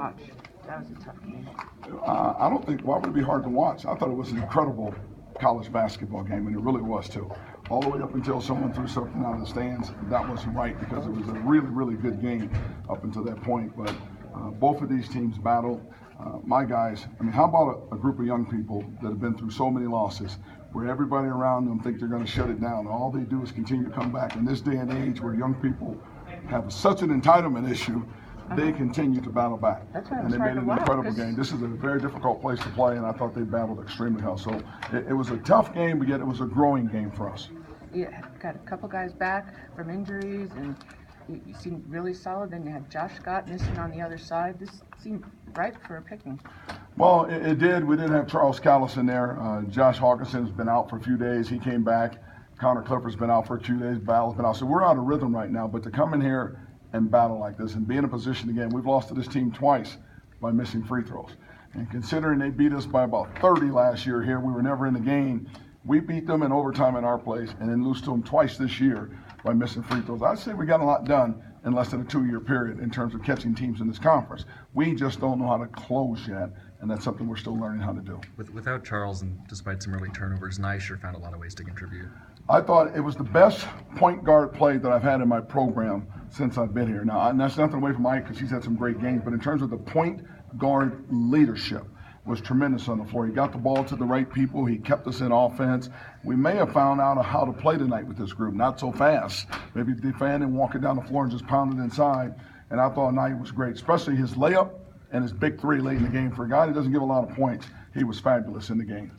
watch? That was a tough game. I don't think, why would it be hard to watch? I thought it was an incredible college basketball game, and it really was too. All the way up until someone threw something out of the stands. That wasn't right because it was a really, really good game up until that point. But both of these teams battled. My guys, I mean, how about a group of young people that have been through so many losses where everybody around them think they're going to shut it down, and all they do is continue to come back. In this day and age where young people have such an entitlement issue, they continue to battle back. And they made it an incredible game. This is a very difficult place to play, and I thought they battled extremely well. So it was a tough game, but yet it was a growing game for us. You got a couple guys back from injuries, and you seemed really solid. Then you had Josh Scott missing on the other side. This seemed ripe for a picking. Well, it did. We didn't have Charles Callis in there. Josh Hawkinson's been out for a few days. He came back. Connor Clifford's been out for 2 days. Battle's been out. So we're out of rhythm right now. But to come in here and battle like this and be in a position again, we've lost to this team twice by missing free throws. And considering they beat us by about 30 last year here, we were never in the game. We beat them in overtime in our place and then lose to them twice this year by missing free throws. I'd say we got a lot done in less than a 2-year period in terms of catching teams in this conference. We just don't know how to close yet, and that's something we're still learning how to do. Without Charles and despite some early turnovers, Nye sure found a lot of ways to contribute. I thought it was the best point guard play that I've had in my program since I've been here. Now, and that's nothing away from Mike because he's had some great games, but in terms of the point guard leadership, was tremendous on the floor. He got the ball to the right people. He kept us in offense. We may have found out how to play tonight with this group. Not so fast. Maybe defend and walk it down the floor and just pound it inside. And I thought Knight was great, especially his layup and his big three late in the game. For a guy that doesn't give a lot of points, he was fabulous in the game.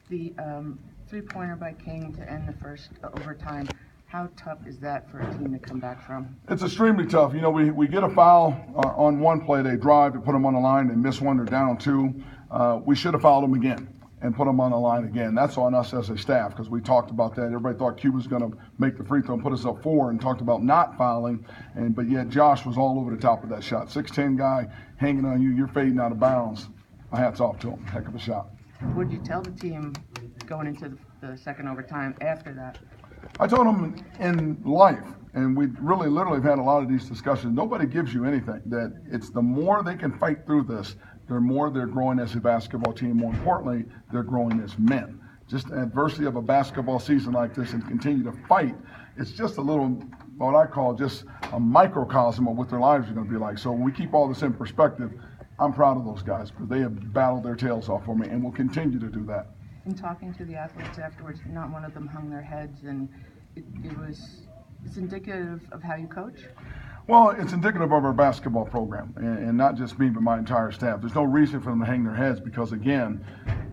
The three-pointer by King to end the first overtime. How tough is that for a team to come back from? It's extremely tough. You know, we get a foul on one play. They drive to put them on the line. They miss one. They're down 2. We should have fouled them again and put them on the line again. That's on us as a staff because we talked about that. Everybody thought Q was going to make the free throw and put us up 4 and talked about not fouling. But yet Josh was all over the top of that shot. 6'10" guy hanging on you. You're fading out of bounds. My hat's off to him. Heck of a shot. What did you tell the team going into the second overtime after that? I told them in life, and we really literally have had a lot of these discussions, nobody gives you anything, that it's the more they can fight through this, the more they're growing as a basketball team. More importantly, they're growing as men. Just the adversity of a basketball season like this and continue to fight, it's just a little, what I call just a microcosm of what their lives are going to be like. So when we keep all this in perspective, I'm proud of those guys because they have battled their tails off for me and will continue to do that. In talking to the athletes afterwards, not one of them hung their heads, and it's indicative of how you coach? Well, it's indicative of our basketball program, and not just me, but my entire staff. There's no reason for them to hang their heads because, again,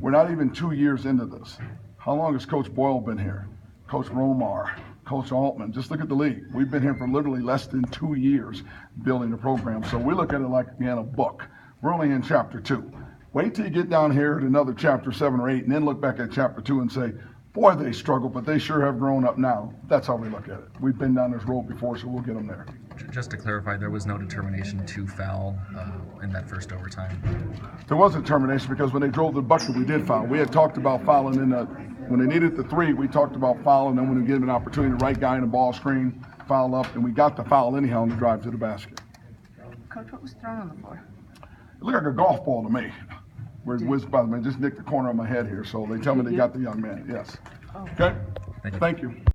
we're not even 2 years into this. How long has Coach Boyle been here? Coach Romar, Coach Altman. Just look at the league. We've been here for literally less than 2 years building the program. So we look at it like again a book. We're only in chapter 2. Wait till you get down here at another chapter 7 or 8, and then look back at chapter 2 and say, boy, they struggle, but they sure have grown up now. That's how we look at it. We've been down this road before, so we'll get them there. Just to clarify, there was no determination to foul in that first overtime. There was a determination because when they drove the bucket, we did foul. We had talked about fouling when they needed the 3, we talked about fouling. Then when we gave them an opportunity, the right guy in the ball screen, foul up, and we got the foul anyhow on the drive to the basket. Coach, what was thrown on the floor? It looked like a golf ball to me. Where it whizzed by me, just nicked the corner of my head here. So they tell me they got the young man. Yes. Oh. Okay. Thank you. Thank you.